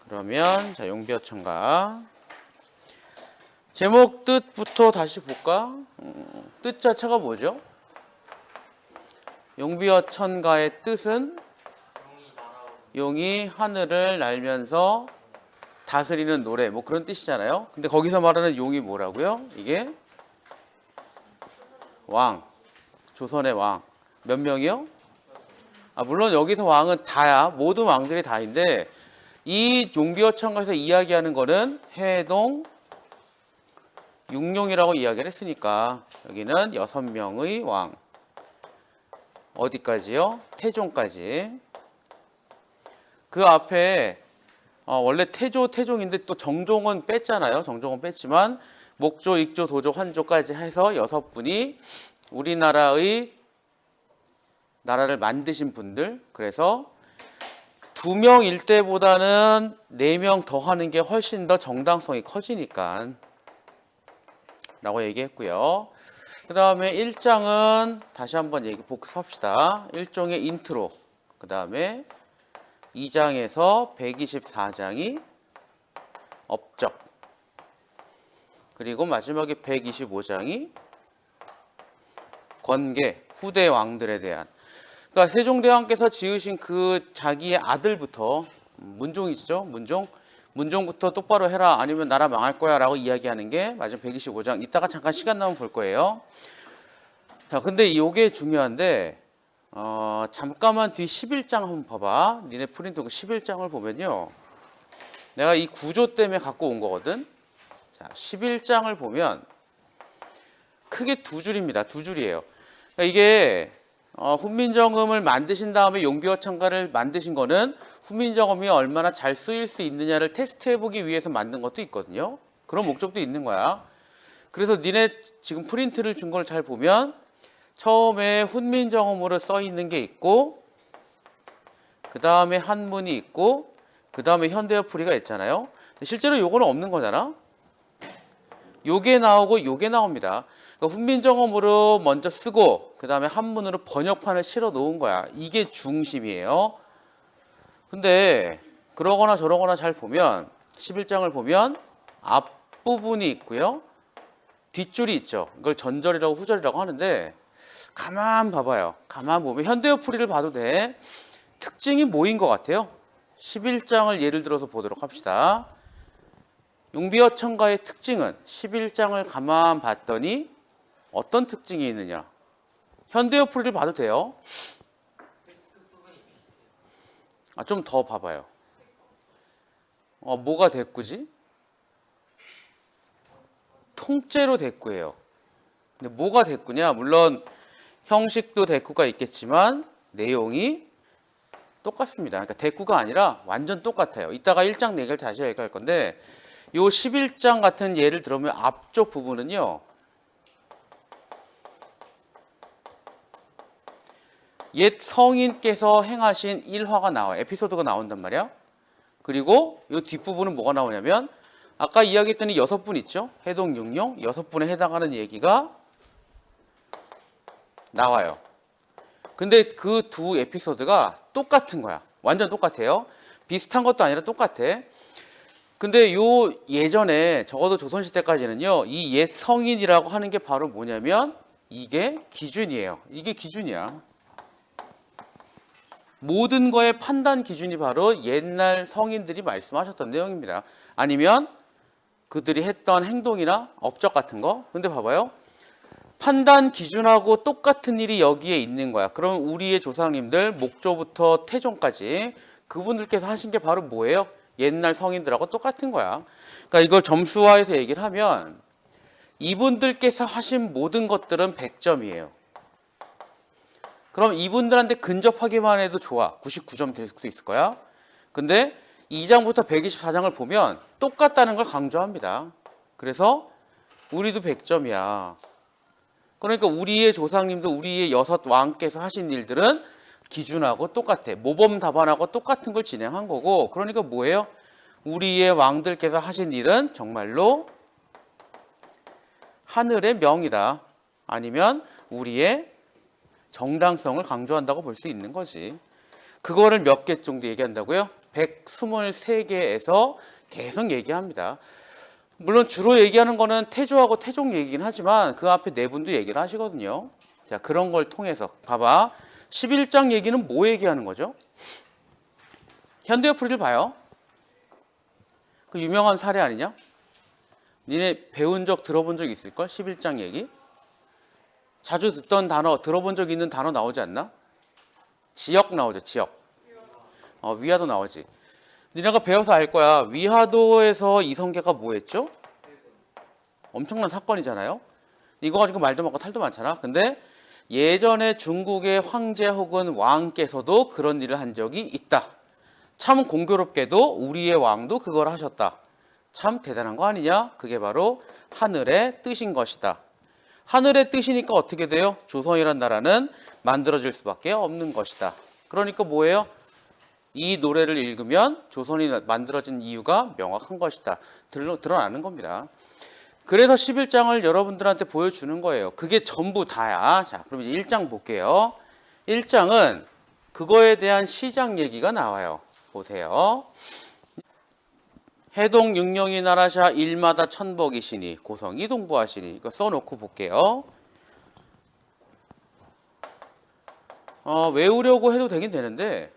그러면 자, 용비어천가 제목 뜻부터 다시 볼까? 뜻 자체가 뭐죠? 용비어천가의 뜻은 용이 하늘을 날면서 다스리는 노래, 뭐 그런 뜻이잖아요. 근데 거기서 말하는 용이 뭐라고요? 이게 왕, 조선의 왕. 몇 명이요? 물론 여기서 왕은 다야. 모든 왕들이 다인데 이 용비어천가에서 이야기하는 거는 해동 육룡이라고 이야기를 했으니까 여기는 6명의 왕. 어디까지요? 태종까지. 그 앞에 원래 태종인데 또 정종은 뺐잖아요. 정종은 뺐지만 목조, 익조, 도조, 환조까지 해서 6분이 우리나라의 나라를 만드신 분들. 그래서 2명일 때보다는 4명 더 하는 게 훨씬 더 정당성이 커지니까 라고 얘기했고요. 그 다음에 1장은 다시 한번 복습합시다. 1종의 인트로. 그 다음에 2장에서 124장이 업적. 그리고 마지막에 125장이 권계, 후대 왕들에 대한. 그러니까 세종대왕께서 지으신 그 자기의 아들부터 문종이죠. 문종부터 똑바로 해라 아니면 나라 망할 거야 라고 이야기하는 게 마지막 125장. 이따가 잠깐 시간 나면 볼 거예요. 자, 근데 이게 중요한데 잠깐만 뒤 11장 한번 봐봐. 니네 프린트 11장을 보면요. 내가 이 구조 때문에 갖고 온 거거든. 자, 11장을 보면 크게 2줄입니다. 2줄이에요. 그러니까 이게 훈민정음을 만드신 다음에 용비어천가를 만드신 거는 훈민정음이 얼마나 잘 쓰일 수 있느냐를 테스트해보기 위해서 만든 것도 있거든요. 그런 목적도 있는 거야. 그래서 니네 지금 프린트를 준 걸 잘 보면 처음에 훈민정음으로 써 있는 게 있고 그 다음에 한문이 있고 그 다음에 현대어 풀이가 있잖아요. 실제로 요거는 없는 거잖아. 요게 나오고 요게 나옵니다. 그러니까 훈민정음으로 먼저 쓰고 그 다음에 한문으로 번역판을 실어 놓은 거야. 이게 중심이에요. 근데 그러거나 저러거나 잘 보면 11장을 보면 앞부분이 있고요. 뒷줄이 있죠. 이걸 전절이라고 후절이라고 하는데 가만 봐봐요. 가만 보면 현대어 풀이를 봐도 돼. 특징이 뭐인 것 같아요? 11장을 예를 들어서 보도록 합시다. 용비어천가의 특징은 11장을 가만 봤더니 어떤 특징이 있느냐? 현대어 풀이를 봐도 돼요. 좀 더 봐봐요. 뭐가 대꾸지? 통째로 대꾸예요. 근데 뭐가 대꾸냐? 물론 형식도 대꾸가 있겠지만 내용이 똑같습니다. 그러니까 대꾸가 아니라 완전 똑같아요. 이따가 1장 얘기를 다시 얘기할 건데 요 11장 같은 예를 들어보면 앞쪽 부분은요. 옛 성인께서 행하신 일화가 나와요. 에피소드가 나온단 말이야. 그리고 이 뒷부분은 뭐가 나오냐면 아까 이야기했더니 6분 있죠. 해동 육룡 6분에 해당하는 얘기가 나와요. 근데 그 두 에피소드가 똑같은 거야. 완전 똑같아요. 비슷한 것도 아니라 똑같아. 근데 요 예전에 적어도 조선시대까지는요. 이 옛 성인이라고 하는 게 바로 뭐냐면 이게 기준이에요. 이게 기준이야. 모든 거의 판단 기준이 바로 옛날 성인들이 말씀하셨던 내용입니다. 아니면 그들이 했던 행동이나 업적 같은 거. 근데 봐봐요. 판단 기준하고 똑같은 일이 여기에 있는 거야. 그럼 우리의 조상님들 목조부터 태종까지 그분들께서 하신 게 바로 뭐예요? 옛날 성인들하고 똑같은 거야. 그러니까 이걸 점수화해서 얘기를 하면 이분들께서 하신 모든 것들은 100점이에요. 그럼 이분들한테 근접하기만 해도 좋아. 99점 될 수 있을 거야. 근데 2장부터 124장을 보면 똑같다는 걸 강조합니다. 그래서 우리도 100점이야. 그러니까 우리의 조상님도 우리의 6왕께서 하신 일들은 기준하고 똑같아. 모범 답안하고 똑같은 걸 진행한 거고. 그러니까 뭐예요? 우리의 왕들께서 하신 일은 정말로 하늘의 명이다. 아니면 우리의 정당성을 강조한다고 볼 수 있는 거지. 그거를 몇 개 정도 얘기한다고요? 123개에서 계속 얘기합니다. 물론 주로 얘기하는 거는 태조하고 태종 얘기긴 하지만 그 앞에 네 분도 얘기를 하시거든요. 자, 그런 걸 통해서 봐봐. 11장 얘기는 뭐 얘기하는 거죠? 현대의 풀이를 봐요. 그 유명한 사례 아니냐? 니네 배운 적 들어본 적 있을걸? 11장 얘기? 자주 듣던 단어, 들어본 적 있는 단어 나오지 않나? 지역 나오죠, 지역. 위화도 나오지. 니네가 배워서 알 거야. 위화도에서 이성계가 뭐 했죠? 엄청난 사건이잖아요. 이거 가지고 말도 많고 탈도 많잖아. 근데 예전에 중국의 황제 혹은 왕께서도 그런 일을 한 적이 있다. 참 공교롭게도 우리의 왕도 그걸 하셨다. 참 대단한 거 아니냐? 그게 바로 하늘의 뜻인 것이다. 하늘의 뜻이니까 어떻게 돼요? 조선이란 나라는 만들어질 수밖에 없는 것이다. 그러니까 뭐예요? 이 노래를 읽으면 조선이 만들어진 이유가 명확한 것이다. 드러나는 겁니다. 그래서 11장을 여러분들한테 보여주는 거예요. 그게 전부 다야. 자, 그럼 이제 1장 볼게요. 1장은 그거에 대한 시작 얘기가 나와요. 보세요. 해동 육령이 나라샤 일마다 천복이시니 고성이 동부하시니 이거 써놓고 볼게요. 외우려고 해도 되긴 되는데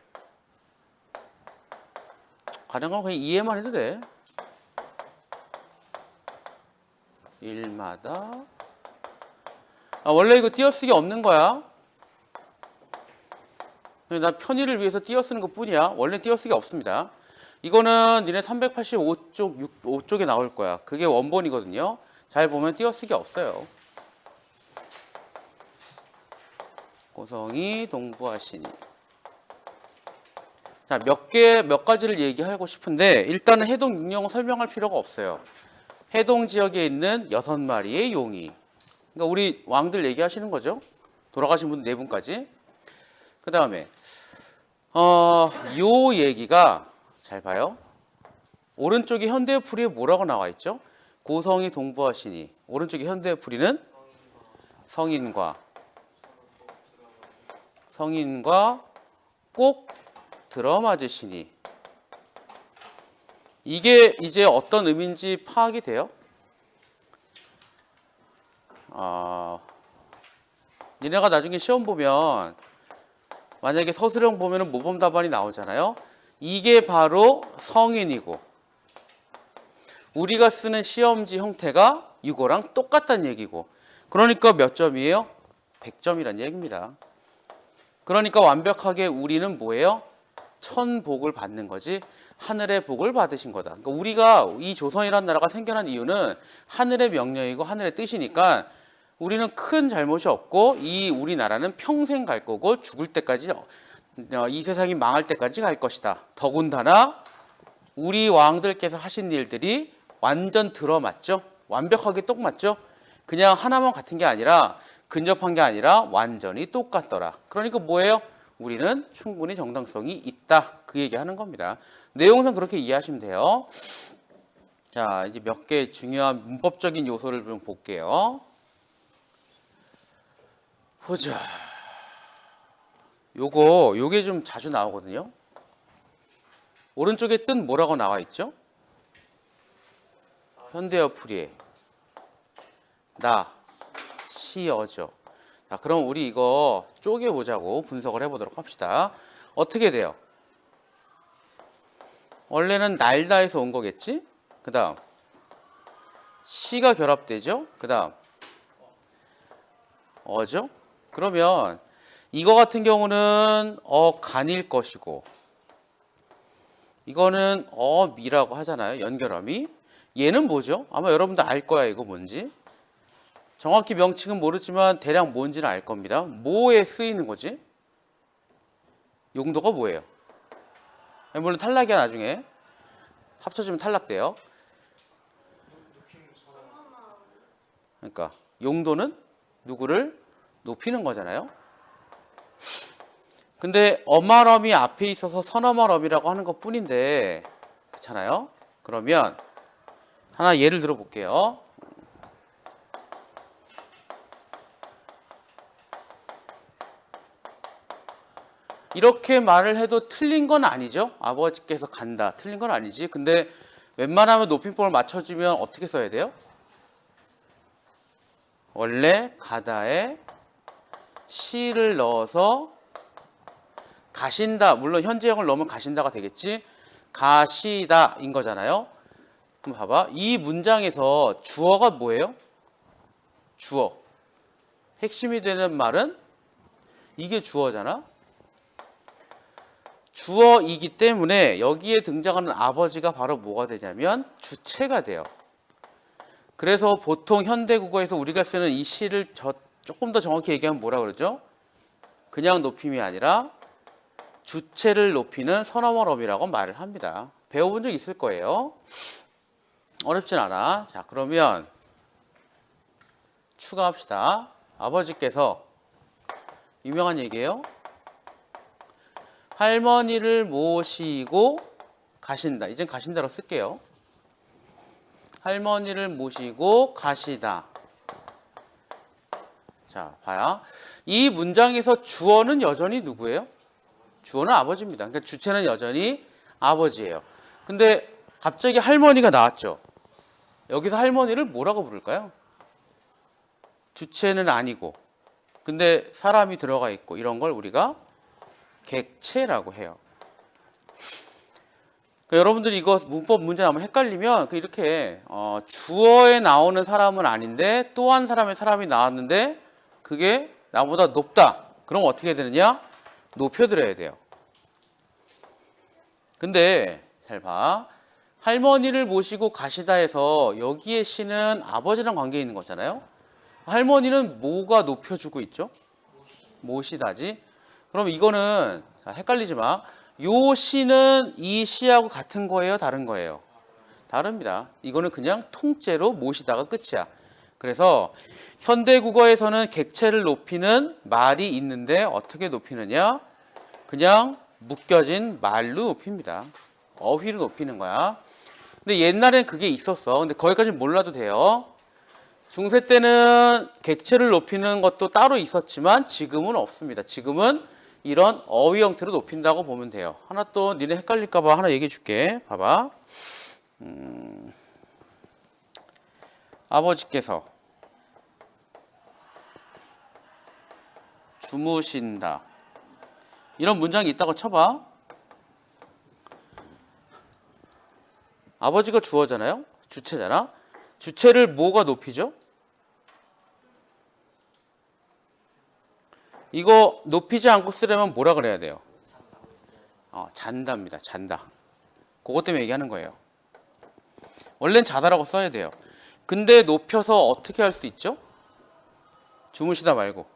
가능하면 그냥 이해만 해도 돼. 일마다 원래 이거 띄어쓰기 없는 거야. 나 편의를 위해서 띄어쓰는 것 뿐이야. 원래 띄어쓰기 없습니다. 이거는 니네 385쪽 5쪽에 나올 거야. 그게 원본이거든요. 잘 보면 띄어쓰기 없어요. 고성이 동부하시니. 자, 몇 가지를 얘기하고 싶은데 일단은 해동 육령을 설명할 필요가 없어요. 해동 지역에 있는 6마리의 용이. 그러니까 우리 왕들 얘기하시는 거죠. 돌아가신 분 4분까지. 그 다음에 요 얘기가 잘 봐요. 오른쪽에 현대의 풀이에 뭐라고 나와 있죠? 고성이 동부하시니. 오른쪽에 현대의 풀이는 성인과 꼭 들어맞으시니. 이게 이제 어떤 의미인지 파악이 돼요? 니네가 나중에 시험 보면 만약에 서술형 보면은 모범 답안이 나오잖아요. 이게 바로 성인이고 우리가 쓰는 시험지 형태가 이거랑 똑같다는 얘기고 그러니까 몇 점이에요? 100점이란 얘기입니다. 그러니까 완벽하게 우리는 뭐예요? 천복을 받는 거지 하늘의 복을 받으신 거다. 그러니까 우리가 이 조선이라는 나라가 생겨난 이유는 하늘의 명령이고 하늘의 뜻이니까 우리는 큰 잘못이 없고 이 우리나라는 평생 갈 거고 죽을 때까지 이 세상이 망할 때까지 갈 것이다. 더군다나 우리 왕들께서 하신 일들이 완전 들어맞죠. 완벽하게 똑맞죠. 그냥 하나만 같은 게 아니라 근접한 게 아니라 완전히 똑같더라. 그러니까 뭐예요? 우리는 충분히 정당성이 있다. 그 얘기하는 겁니다. 내용상 그렇게 이해하시면 돼요. 자, 이제 몇 개 중요한 문법적인 요소를 좀 볼게요. 보자. 요게 좀 자주 나오거든요. 오른쪽에 뜻 뭐라고 나와 있죠? 현대어 풀이에 나, 시, 어죠. 자, 그럼 우리 이거 쪼개보자고 분석을 해보도록 합시다. 어떻게 돼요? 원래는 날다에서 온 거겠지? 그 다음 시가 결합되죠? 그 다음 어죠? 그러면 이거 같은 경우는 간일 것이고 이거는 미라고 하잖아요. 연결어미. 얘는 뭐죠? 아마 여러분들 알 거야. 이거 뭔지. 정확히 명칭은 모르지만 대략 뭔지는 알 겁니다. 뭐에 쓰이는 거지? 용도가 뭐예요? 물론 탈락이야. 나중에 합쳐지면 탈락돼요. 그러니까 용도는 누구를 높이는 거잖아요. 근데 어말어미 앞에 있어서 선어말어미라고 하는 것 뿐인데 그렇잖아요. 그러면 하나 예를 들어 볼게요. 이렇게 말을 해도 틀린 건 아니죠. 아버지께서 간다. 틀린 건 아니지. 근데 웬만하면 높임법을 맞춰주면 어떻게 써야 돼요? 원래 가다에 시를 넣어서 가신다. 물론 현재형을 넣으면 가신다가 되겠지. 가시다인 거잖아요. 그럼 봐봐. 이 문장에서 주어가 뭐예요? 주어. 핵심이 되는 말은 이게 주어잖아. 주어이기 때문에 여기에 등장하는 아버지가 바로 뭐가 되냐면 주체가 돼요. 그래서 보통 현대국어에서 우리가 쓰는 이 시를 조금 더 정확히 얘기하면 뭐라 그러죠? 그냥 높임이 아니라 주체를 높이는 서너멀음이라고 말을 합니다. 배워본 적 있을 거예요. 어렵진 않아. 자, 그러면 추가합시다. 아버지께서 유명한 얘기예요. 할머니를 모시고 가신다. 이젠 가신다로 쓸게요. 할머니를 모시고 가시다. 자, 봐요. 이 문장에서 주어는 여전히 누구예요? 주어는 아버지입니다. 그러니까 주체는 여전히 아버지예요. 근데 갑자기 할머니가 나왔죠. 여기서 할머니를 뭐라고 부를까요? 주체는 아니고 근데 사람이 들어가 있고 이런 걸 우리가 객체라고 해요. 그러니까 여러분들이 이거 문법 문제 나오면 헷갈리면 이렇게 주어에 나오는 사람은 아닌데 또 한 사람의 사람이 나왔는데 그게 나보다 높다. 그럼 어떻게 되느냐? 높여드려야 돼요. 근데 잘 봐. 할머니를 모시고 가시다 해서 여기에 시는 아버지랑 관계 있는 거잖아요. 할머니는 뭐가 높여주고 있죠? 모시다지. 그럼 이거는 헷갈리지 마. 요 시는 이 시하고 같은 거예요? 다른 거예요? 다릅니다. 이거는 그냥 통째로 모시다가 끝이야. 그래서 현대국어에서는 객체를 높이는 말이 있는데 어떻게 높이느냐? 그냥 묶여진 말로 높입니다. 어휘로 높이는 거야. 근데 옛날엔 그게 있었어. 근데 거기까지는 몰라도 돼요. 중세 때는 객체를 높이는 것도 따로 있었지만 지금은 없습니다. 지금은 이런 어휘 형태로 높인다고 보면 돼요. 하나 또 니네 헷갈릴까 봐 하나 얘기해 줄게. 봐봐. 아버지께서 주무신다. 이런 문장이 있다고 쳐봐. 아버지가 주어잖아요. 주체잖아. 주체를 뭐가 높이죠? 이거 높이지 않고 쓰려면 뭐라 그래야 돼요? 잔다입니다. 잔다. 그것 때문에 얘기하는 거예요. 원래는 자다라고 써야 돼요. 근데 높여서 어떻게 할 수 있죠? 주무시다 말고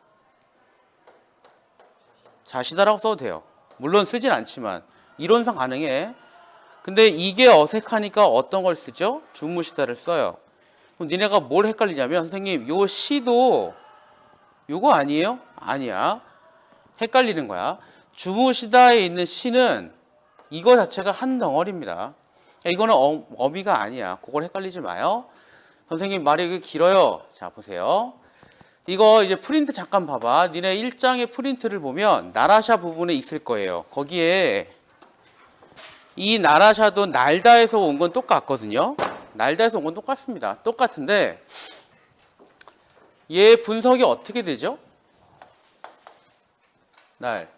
자시다라고 써도 돼요. 물론 쓰진 않지만 이론상 가능해. 근데 이게 어색하니까 어떤 걸 쓰죠? 주무시다를 써요. 그럼 니네가 뭘 헷갈리냐면 선생님 요 시도 요거 아니에요? 아니야. 헷갈리는 거야. 주무시다에 있는 시는 이거 자체가 한 덩어리입니다. 이거는 어미가 아니야. 그걸 헷갈리지 마요. 선생님 말이 길어요. 자 보세요. 이거 이제 프린트 잠깐 봐봐. 니네 1장의 프린트를 보면 나라샤 부분에 있을 거예요. 거기에 이 나라샤도 날다에서 온 건 똑같거든요. 날다에서 온 건 똑같습니다. 똑같은데 얘 분석이 어떻게 되죠? 날.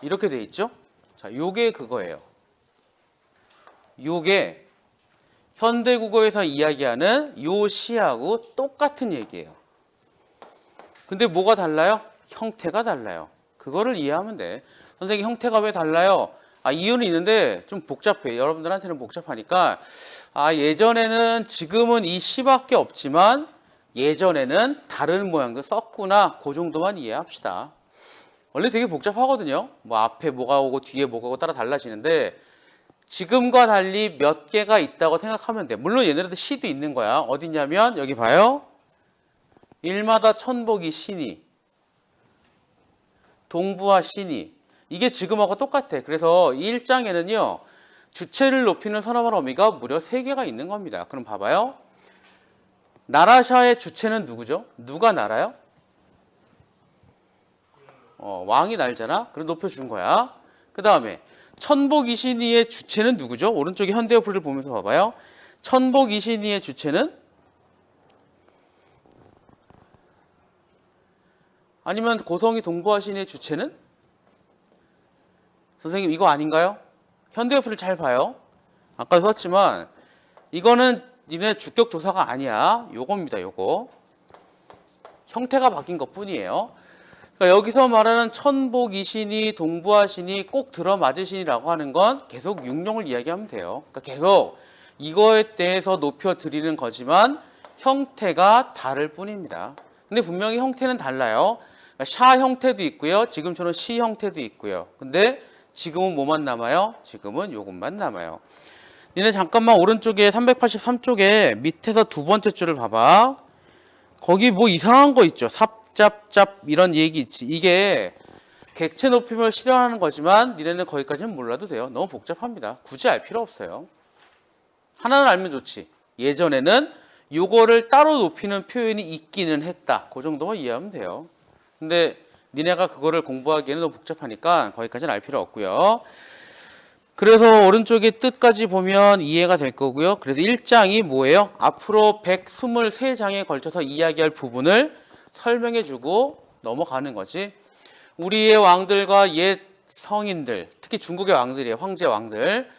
이렇게 돼 있죠? 자, 요게 그거예요. 요게 현대국어에서 이야기하는 요 시하고 똑같은 얘기예요. 근데 뭐가 달라요? 형태가 달라요. 그거를 이해하면 돼. 선생님 형태가 왜 달라요? 이유는 있는데 좀 복잡해. 여러분들한테는 복잡하니까 예전에는 지금은 이 시밖에 없지만 예전에는 다른 모양도 썼구나. 그 정도만 이해합시다. 원래 되게 복잡하거든요. 뭐 앞에 뭐가 오고 뒤에 뭐가 오고 따라 달라지는데 지금과 달리 몇 개가 있다고 생각하면 돼. 물론 얘네들도 시도 있는 거야. 어디냐면 여기 봐요. 일마다 천복이 시니 동부와 시니 이게 지금하고 똑같아. 그래서 이 1장에는요. 주체를 높이는 서너말 어미가 무려 3개가 있는 겁니다. 그럼 봐봐요. 나라샤의 주체는 누구죠? 누가 날아요? 왕이 날잖아. 그래 높여준 거야. 그 다음에 천복이신이의 주체는 누구죠? 오른쪽에 현대어플을 보면서 봐봐요. 천복이신이의 주체는? 아니면 고성이 동부하신이의 주체는? 선생님 이거 아닌가요? 현대어플을 잘 봐요. 아까 썼지만 이거는 니네 주격 조사가 아니야. 요겁니다. 요거. 형태가 바뀐 것뿐이에요. 그러니까 여기서 말하는 천복이신이 동부하신이 꼭 들어맞으신이라고 하는 건 계속 육룡을 이야기하면 돼요. 그러니까 계속 이거에 대해서 높여드리는 거지만 형태가 다를 뿐입니다. 근데 분명히 형태는 달라요. 그러니까 샤 형태도 있고요. 지금처럼 시 형태도 있고요. 근데 지금은 뭐만 남아요? 지금은 요것만 남아요. 니네 잠깐만 오른쪽에 383쪽에 밑에서 두 번째 줄을 봐봐. 거기 뭐 이상한 거 있죠? 삽잡잡 이런 얘기 있지. 이게 객체 높임을 실현하는 거지만 니네는 거기까지는 몰라도 돼요. 너무 복잡합니다. 굳이 알 필요 없어요. 하나는 알면 좋지. 예전에는 요거를 따로 높이는 표현이 있기는 했다. 그 정도만 이해하면 돼요. 근데 니네가 그거를 공부하기에는 너무 복잡하니까 거기까지는 알 필요 없고요. 그래서 오른쪽에 뜻까지 보면 이해가 될 거고요. 그래서 1장이 뭐예요? 앞으로 123장에 걸쳐서 이야기할 부분을 설명해주고 넘어가는 거지. 우리의 왕들과 옛 성인들, 특히 중국의 왕들이에요. 황제 왕들.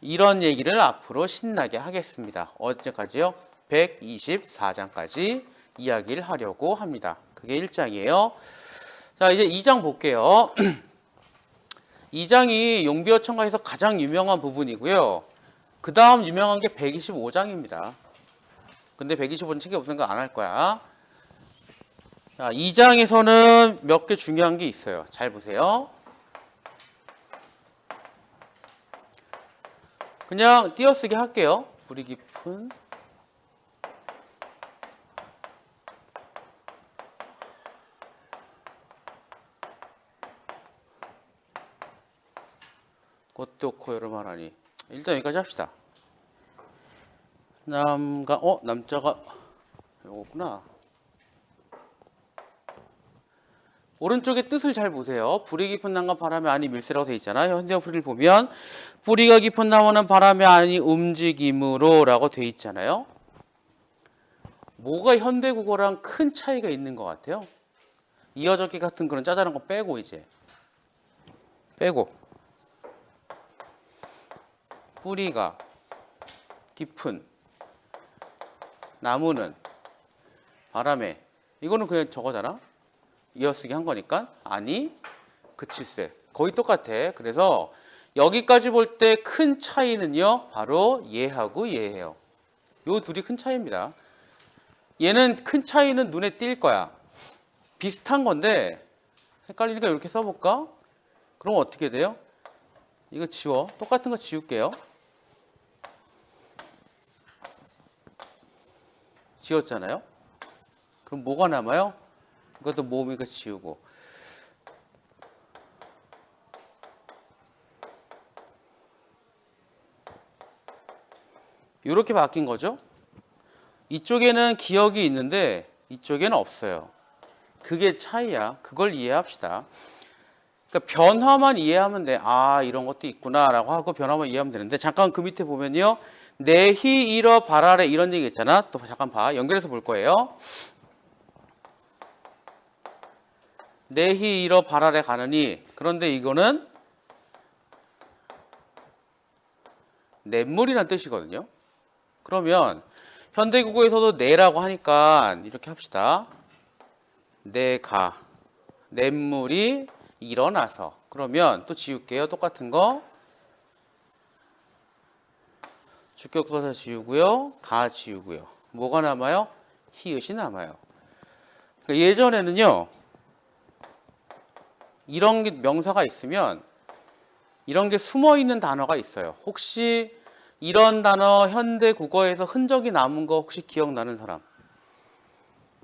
이런 얘기를 앞으로 신나게 하겠습니다. 언제까지요? 124장까지 이야기를 하려고 합니다. 그게 1장이에요. 자, 이제 2장 볼게요. 2장이 용비어천가에서 가장 유명한 부분이고요. 그 다음 유명한 게 125장입니다. 근데 125장 책이 없으니까 안 할 거야. 자, 2장에서는 몇 개 중요한 게 있어요. 잘 보세요. 그냥 띄어쓰기 할게요. 뿌리 깊은 꽃도 없고 여름하라니. 일단 여기까지 합시다. 남자가 요거구나. 오른쪽에 뜻을 잘 보세요. 뿌리 깊은 나무가 바람에 아니 밀새라고 되어 있잖아요. 현대어플을 보면 뿌리가 깊은 나무는 바람에 아니 움직임으로 라고 되어 있잖아요. 뭐가 현대국어랑 큰 차이가 있는 것 같아요? 이어적기 같은 그런 짜잘한 거 빼고 이제 빼고 뿌리가 깊은 나무는 바람에 이거는 그냥 저거잖아. 이어쓰기 한 거니까 아니 그칠세 거의 똑같아. 그래서 여기까지 볼 때 큰 차이는요 바로 얘하고 얘예요. 요 둘이 큰 차이입니다. 얘는 큰 차이는 눈에 띌 거야. 비슷한 건데 헷갈리니까 이렇게 써볼까? 그럼 어떻게 돼요? 이거 지워. 똑같은 거 지울게요. 지웠잖아요. 그럼 뭐가 남아요? 이것도 모음이니까 지우고. 이렇게 바뀐 거죠. 이쪽에는 기억이 있는데 이쪽에는 없어요. 그게 차이야. 그걸 이해합시다. 그러니까 변화만 이해하면 돼. 아 이런 것도 있구나 라고 하고 변화만 이해하면 되는데 잠깐 그 밑에 보면요. 내히 이러 바라래 이런 얘기 있잖아. 또 잠깐 봐. 연결해서 볼 거예요. 내히 이러 바라래 가느니. 그런데 이거는 냇물이란 뜻이거든요. 그러면 현대국어에서도 내라고 하니까 이렇게 합시다. 내가 냇물이 일어나서. 그러면 또 지울게요. 똑같은 거. 주격부사 지우고요. 가 지우고요. 뭐가 남아요? 히읗이 남아요. 그러니까 예전에는요. 이런 게 명사가 있으면 이런 게 숨어있는 단어가 있어요. 혹시 이런 단어 현대 국어에서 흔적이 남은 거 혹시 기억나는 사람?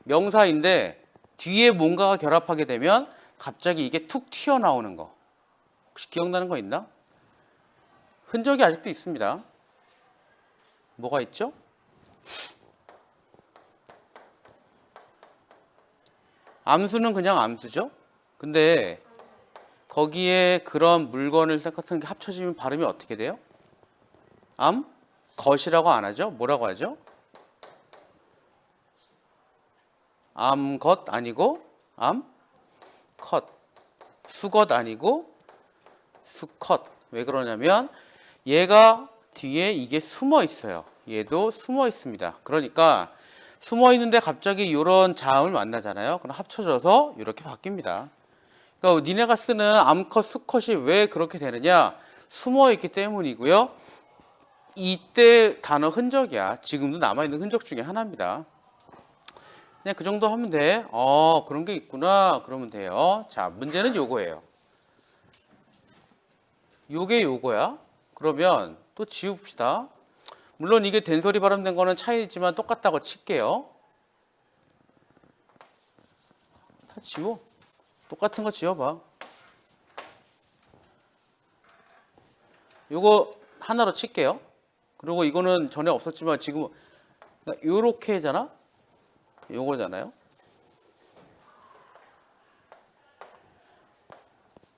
명사인데 뒤에 뭔가가 결합하게 되면 갑자기 이게 툭 튀어나오는 거. 혹시 기억나는 거 있나? 흔적이 아직도 있습니다. 뭐가 있죠? 암수는 그냥 암수죠. 근데 거기에 그런 물건을 같은 게 합쳐지면 발음이 어떻게 돼요? 것이라고 안 하죠? 뭐라고 하죠? 암것 아니고 암컷. 수것 아니고 수컷. 왜 그러냐면 얘가 뒤에 이게 숨어 있어요. 얘도 숨어 있습니다. 그러니까 숨어 있는데 갑자기 이런 자음을 만나잖아요. 그럼 합쳐져서 이렇게 바뀝니다. 그러니까 니네가 쓰는 암컷, 수컷이 왜 그렇게 되느냐? 숨어 있기 때문이고요. 이때 단어 흔적이야. 지금도 남아있는 흔적 중에 하나입니다. 그냥 그 정도 하면 돼. 그런 게 있구나. 그러면 돼요. 자, 문제는 요거예요. 요게 요거야. 그러면 또 지웁시다. 물론 이게 된소리 발음된 거는 차이지만 똑같다고 칠게요. 다 지워. 똑같은 거 지워봐. 요거 하나로 칠게요. 그리고 이거는 전에 없었지만 지금 요렇게잖아? 요거잖아요.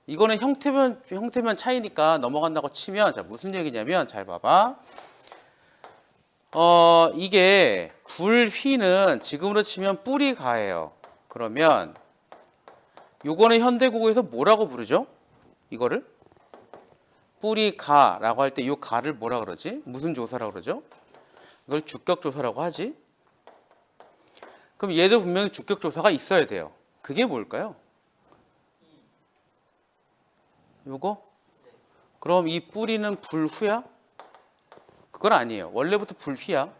이거는 형태면 차이니까 넘어간다고 치면, 자, 무슨 얘기냐면, 잘 봐봐. 이게 굴휘는 지금으로 치면 뿌리 가예요. 그러면 요거는 현대국어에서 뭐라고 부르죠? 이거를? 뿌리 가라고 할 때 요 가를 뭐라 그러지? 무슨 조사라고 그러죠? 이걸 주격조사라고 하지. 그럼 얘도 분명히 주격조사가 있어야 돼요. 그게 뭘까요? 요거? 그럼 이 뿌리는 불후야? 그건 아니에요. 원래부터 불휘야.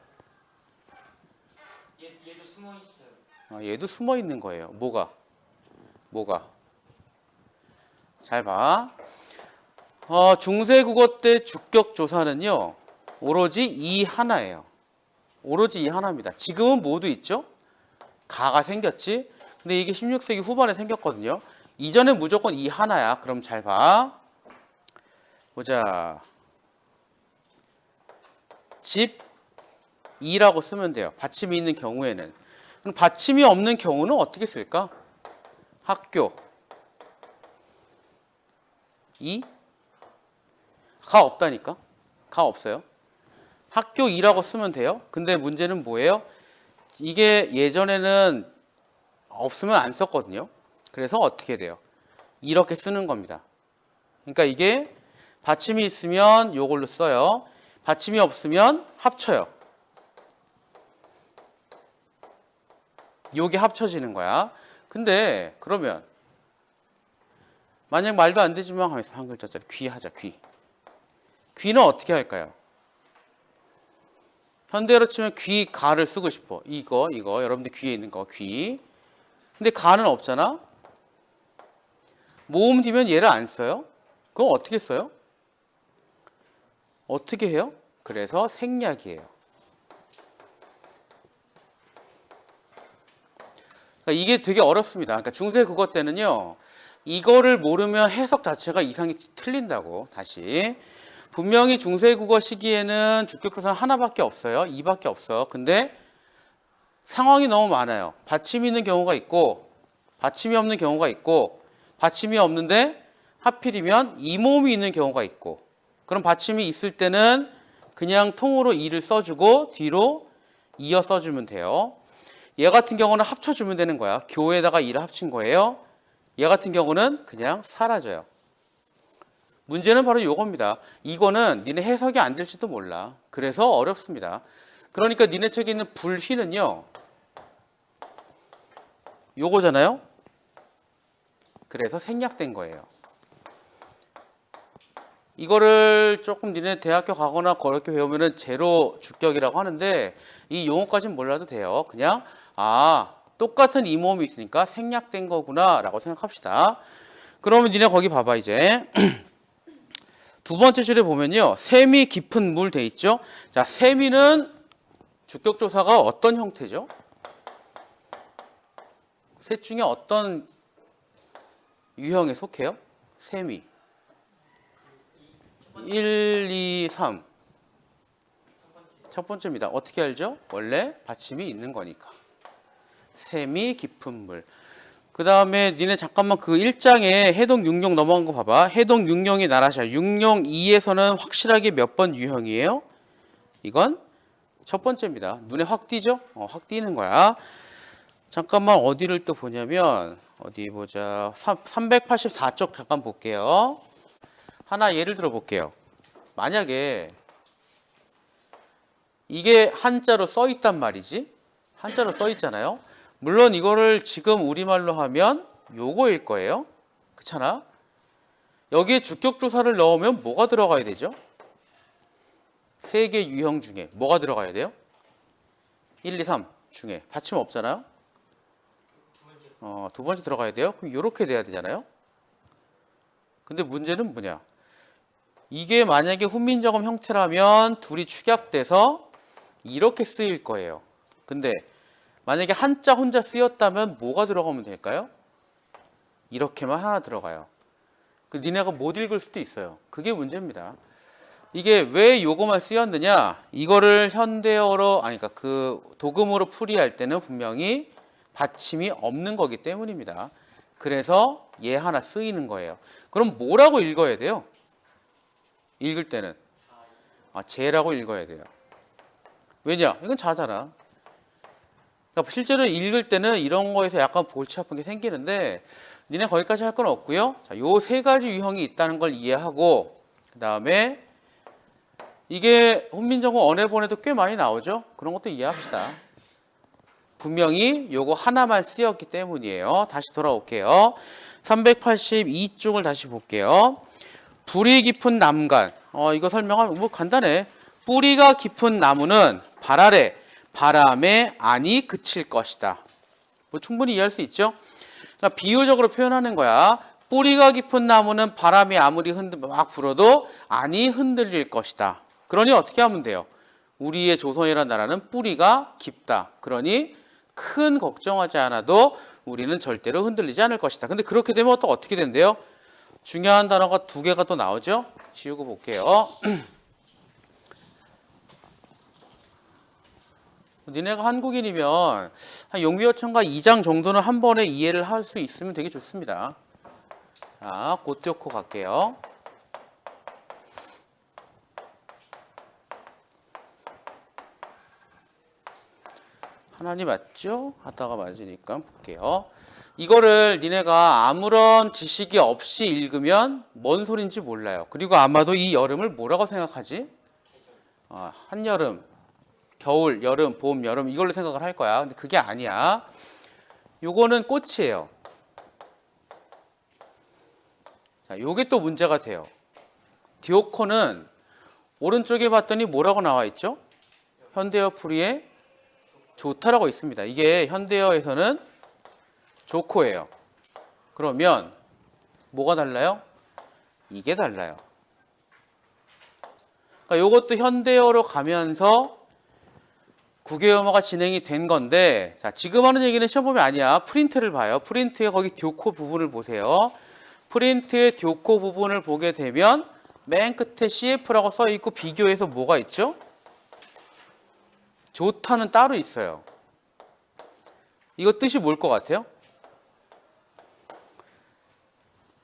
얘도 숨어 있어요. 얘도 숨어 있는 거예요. 뭐가? 잘 봐. 중세국어 때 주격조사는요, 오로지 이 하나예요. 오로지 이 하나입니다. 지금은 모두 있죠? 가가 생겼지? 근데 이게 16세기 후반에 생겼거든요. 이전에 무조건 이 하나야. 그럼 잘 봐. 보자. 집, 이라고 쓰면 돼요. 받침이 있는 경우에는. 그럼 받침이 없는 경우는 어떻게 쓸까? 학교, 이, 가 없다니까? 가 없어요. 학교 이라고 쓰면 돼요. 근데 문제는 뭐예요? 이게 예전에는 없으면 안 썼거든요. 그래서 어떻게 돼요? 이렇게 쓰는 겁니다. 그러니까 이게 받침이 있으면 요걸로 써요. 받침이 없으면 합쳐요. 요게 합쳐지는 거야. 근데 그러면 만약 말도 안 되지만 하면서 한 글자짜리 귀 하자. 귀는 어떻게 할까요? 현대로 치면 귀, 가를 쓰고 싶어. 이거 여러분들 귀에 있는 거 귀. 근데 가는 없잖아. 모음 뒤면 얘를 안 써요. 그럼 어떻게 써요? 어떻게 해요? 그래서 생략이에요. 그러니까 이게 되게 어렵습니다. 그러니까 중세 국어 때는요, 이거를 모르면 해석 자체가 이상이 틀린다고. 다시 분명히 중세 국어 시기에는 주격조사는 하나밖에 없어요. 이밖에 없어. 근데 상황이 너무 많아요. 받침이 있는 경우가 있고 받침이 없는 경우가 있고 받침이 없는데 하필이면 이모음이 있는 경우가 있고, 그럼 받침이 있을 때는 그냥 통으로 이를 써주고 뒤로 이어 써주면 돼요. 얘 같은 경우는 합쳐주면 되는 거야. 교에다가 이를 합친 거예요. 얘 같은 경우는 그냥 사라져요. 문제는 바로 이겁니다. 이거는 니네 해석이 안 될지도 몰라. 그래서 어렵습니다. 그러니까 니네 책에 있는 불휘는요, 요거잖아요. 그래서 생략된 거예요. 이거를 조금 니네 대학교 가거나 그렇게 배우면은 제로 주격이라고 하는데 이 용어까지는 몰라도 돼요. 그냥 똑같은 이 모음이 있으니까 생략된 거구나 라고 생각합시다. 그러면 니네 거기 봐봐. 이제 두 번째 줄에 보면요, 샘이 깊은 물 돼 있죠. 자, 샘이는 주격조사가 어떤 형태죠? 셋 중에 어떤 유형에 속해요? 샘이 1, 2, 3. 첫 번째입니다. 어떻게 알죠? 원래 받침이 있는 거니까. 샘이 깊은 물. 그 다음에 니네 잠깐만 그 1장에 해동 육룡 넘어간 거 봐봐. 해동 육룡이 나라샤. 육룡 2에서는 확실하게 몇 번 유형이에요? 이건 첫 번째입니다. 눈에 확 띄죠? 확 띄는 거야. 잠깐만 어디를 또 보냐면 어디 보자. 384쪽 잠깐 볼게요. 하나 예를 들어 볼게요. 만약에 이게 한자로 써 있단 말이지. 한자로 써 있잖아요. 물론 이거를 지금 우리말로 하면 요거일 거예요. 그렇잖아. 여기에 주격조사를 넣으면 뭐가 들어가야 되죠? 세 개 유형 중에 뭐가 들어가야 돼요? 1, 2, 3 중에 받침 없잖아요. 두 번째 들어가야 돼요. 그럼 이렇게 돼야 되잖아요. 근데 문제는 뭐냐? 이게 만약에 훈민정음 형태라면 둘이 축약돼서 이렇게 쓰일 거예요. 근데 만약에 한자 혼자 쓰였다면 뭐가 들어가면 될까요? 이렇게만 하나 들어가요. 니네가 못 읽을 수도 있어요. 그게 문제입니다. 이게 왜 요거만 쓰였느냐? 이거를 현대어로 그러니까 그 도금으로 풀이할 때는 분명히 받침이 없는 거기 때문입니다. 그래서 얘 하나 쓰이는 거예요. 그럼 뭐라고 읽어야 돼요? 읽을 때는 제라고 읽어야 돼요. 왜냐? 이건 자잖아. 그러니까 실제로 읽을 때는 이런 거에서 약간 골치 아픈 게 생기는데 니네 거기까지 할 건 없고요. 자, 요 세 가지 유형이 있다는 걸 이해하고 그 다음에 이게 훈민정음 언해본에도 꽤 많이 나오죠. 그런 것도 이해합시다. 분명히 요거 하나만 쓰였기 때문이에요. 다시 돌아올게요. 382쪽을 다시 볼게요. 뿌리 깊은 나무간. 이거 설명하면 뭐 간단해. 뿌리가 깊은 나무는 발 아래 바람에 안이 그칠 것이다. 뭐 충분히 이해할 수 있죠? 그러니까 비유적으로 표현하는 거야. 뿌리가 깊은 나무는 바람이 아무리 막 불어도 안이 흔들릴 것이다. 그러니 어떻게 하면 돼요? 우리의 조선이라는 나라는 뿌리가 깊다. 그러니 큰 걱정하지 않아도 우리는 절대로 흔들리지 않을 것이다. 근데 그렇게 되면 또 어떻게 된대요? 중요한 단어가 두 개가 또 나오죠? 지우고 볼게요. 니네가 한국인이면 한 용비어천가 2장 정도는 한 번에 이해를 할 수 있으면 되게 좋습니다. 자, 고티오코 갈게요. 하나님 맞죠? 하다가 맞으니까 볼게요. 이거를 니네가 아무런 지식이 없이 읽으면 뭔 소린지 몰라요. 그리고 아마도 이 여름을 뭐라고 생각하지? 한여름, 겨울, 여름, 봄, 여름 이걸로 생각을 할 거야. 근데 그게 아니야. 요거는 꽃이에요. 자, 요게 또 문제가 돼요. 디오코는 오른쪽에 봤더니 뭐라고 나와 있죠? 현대어 풀이에 좋다라고 있습니다. 이게 현대어에서는 좋고예요. 그러면 뭐가 달라요? 이게 달라요. 그러니까 이것도 현대어로 가면서 국외영어가 진행이 된 건데, 자, 지금 하는 얘기는 시험 보면 아니야. 프린트를 봐요. 프린트에 거기 듀코 부분을 보세요. 프린트의 듀코 부분을 보게 되면 맨 끝에 CF라고 써 있고 비교해서 뭐가 있죠? 좋다는 따로 있어요. 이거 뜻이 뭘 것 같아요?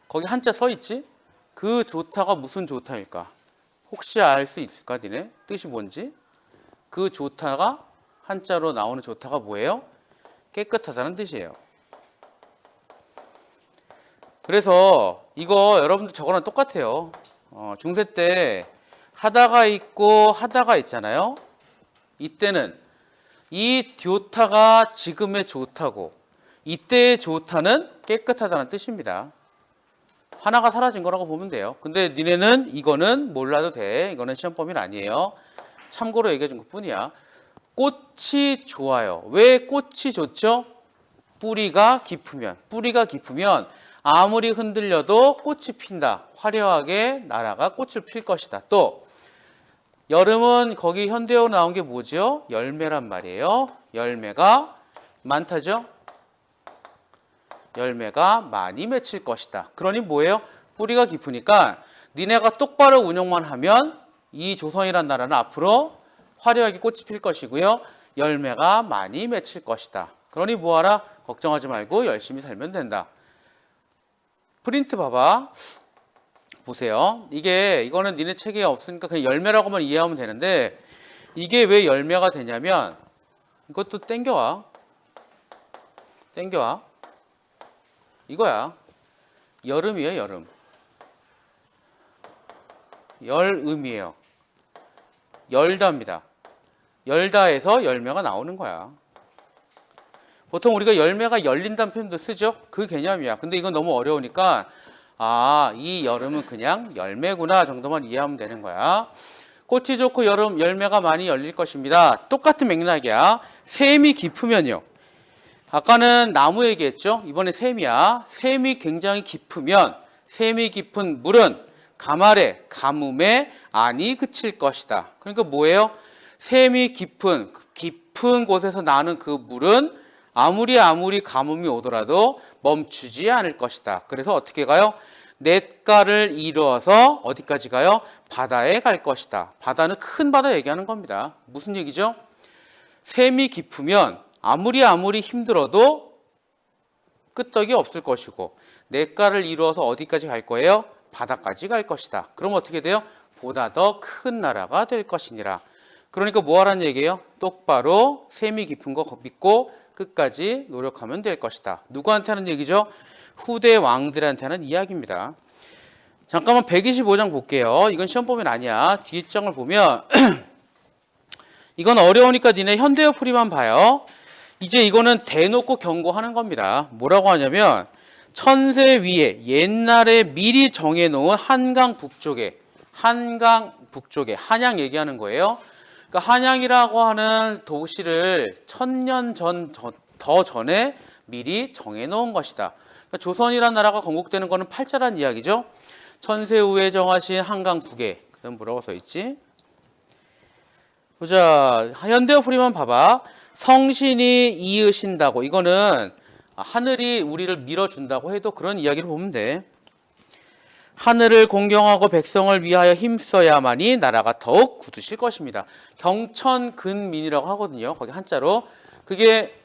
거기 한자 써 있지? 그 좋다가 무슨 좋다일까? 혹시 알 수 있을까, 니네? 뜻이 뭔지? 그 좋다가 한자로 나오는 좋다가 뭐예요? 깨끗하다는 뜻이에요. 그래서 이거 여러분들 저거랑 똑같아요. 중세 때 하다가 있고 하다가 있잖아요. 이때는 이 좋다가 지금의 좋다고 이때의 좋다는 깨끗하다는 뜻입니다. 하나가 사라진 거라고 보면 돼요. 근데 니네는 이거는 몰라도 돼. 이거는 시험 범위는 아니에요. 참고로 얘기해 준 것뿐이야. 꽃이 좋아요. 왜 꽃이 좋죠? 뿌리가 깊으면 아무리 흔들려도 꽃이 핀다. 화려하게 나라가 꽃을 필 것이다. 또 여름은 거기 현대어로 나온 게 뭐죠? 열매란 말이에요. 열매가 많다죠? 열매가 많이 맺힐 것이다. 그러니 뭐예요? 뿌리가 깊으니까 니네가 똑바로 운영만 하면 이 조선이란 나라는 앞으로 화려하게 꽃이 필 것이고요. 열매가 많이 맺힐 것이다. 그러니 뭐하라? 걱정하지 말고 열심히 살면 된다. 프린트 봐봐. 보세요. 이거는 니네 책에 없으니까 그냥 열매라고만 이해하면 되는데 이게 왜 열매가 되냐면 이것도 땡겨와. 이거야. 여름이에요, 여름. 열음이에요. 열다입니다. 열다에서 열매가 나오는 거야. 보통 우리가 열매가 열린다는 표현도 쓰죠? 그 개념이야. 근데 이건 너무 어려우니까 이 여름은 그냥 열매구나 정도만 이해하면 되는 거야. 꽃이 좋고 여름 열매가 많이 열릴 것입니다. 똑같은 맥락이야. 샘이 깊으면요. 아까는 나무 얘기했죠? 이번에 샘이야. 샘이 굉장히 깊으면 샘이 깊은 물은 가뭄에 안이 그칠 것이다. 그러니까 뭐예요? 샘이 깊은 곳에서 나는 그 물은 아무리 가뭄이 오더라도 멈추지 않을 것이다. 그래서 어떻게 가요? 냇가를 이루어서 어디까지 가요? 바다에 갈 것이다. 바다는 큰 바다 얘기하는 겁니다. 무슨 얘기죠? 샘이 깊으면 아무리 힘들어도 끄떡이 없을 것이고 냇가를 이루어서 어디까지 갈 거예요? 바다까지 갈 것이다. 그럼 어떻게 돼요? 보다 더 큰 나라가 될 것이니라. 그러니까 뭐 하라는 얘기예요? 똑바로 샘이 깊은 거 믿고 끝까지 노력하면 될 것이다. 누구한테 하는 얘기죠? 후대 왕들한테 하는 이야기입니다. 잠깐만 125장 볼게요. 이건 시험 보면 아니야. 뒷장을 보면 이건 어려우니까 니네 현대어 풀이만 봐요. 이제 이거는 대놓고 경고하는 겁니다. 뭐라고 하냐면 천세 위에 옛날에 미리 정해놓은 한강 북쪽에 한양 얘기하는 거예요. 그러니까 한양이라고 하는 도시를 1000년 더 전에 미리 정해놓은 것이다. 그러니까 조선이라는 나라가 건국되는 거는 팔자란 이야기죠. 천세 후에 정하신 한강 북에. 그다음 뭐라고 써있지? 보자. 현대어 풀이만 봐봐. 성신이 이으신다고. 이거는 하늘이 우리를 밀어준다고 해도 그런 이야기를 보면 돼. 하늘을 공경하고 백성을 위하여 힘써야만이 나라가 더욱 굳으실 것입니다. 경천근민이라고 하거든요. 거기 한자로. 그게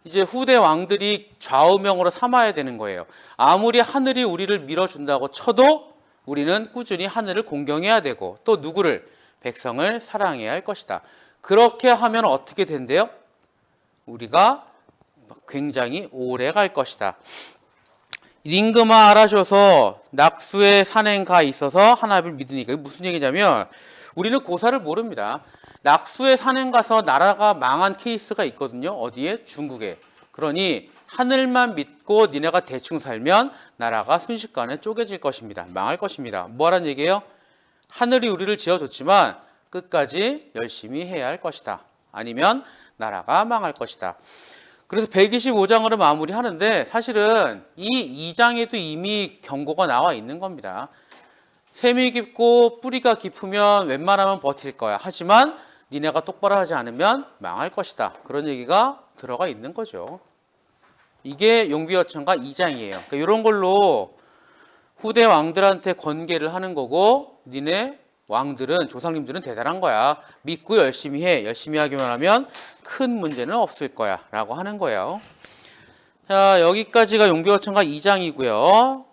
이제 후대 왕들이 좌우명으로 삼아야 되는 거예요. 아무리 하늘이 우리를 밀어준다고 쳐도 우리는 꾸준히 하늘을 공경해야 되고 또 누구를? 백성을 사랑해야 할 것이다. 그렇게 하면 어떻게 된대요? 우리가 굉장히 오래 갈 것이다. 닝그마 알아셔서 낙수의 산행 가 있어서 하나님을 믿으니까. 이게 무슨 얘기냐면 우리는 고사를 모릅니다. 낙수의 산행 가서 나라가 망한 케이스가 있거든요. 어디에? 중국에. 그러니 하늘만 믿고 니네가 대충 살면 나라가 순식간에 쪼개질 것입니다. 망할 것입니다. 뭐하라는 얘기예요? 하늘이 우리를 지어줬지만 끝까지 열심히 해야 할 것이다. 아니면 나라가 망할 것이다. 그래서 125장으로 마무리하는데 사실은 이 2장에도 이미 경고가 나와 있는 겁니다. 샘이 깊고 뿌리가 깊으면 웬만하면 버틸 거야. 하지만 니네가 똑바로 하지 않으면 망할 것이다. 그런 얘기가 들어가 있는 거죠. 이게 용비어천가 2장이에요. 그러니까 이런 걸로 후대 왕들한테 권계를 하는 거고 니네 왕들은, 조상님들은 대단한 거야. 믿고 열심히 해. 열심히 하기만 하면 큰 문제는 없을 거야. 라고 하는 거예요. 자, 여기까지가 용비어천가 2장이고요.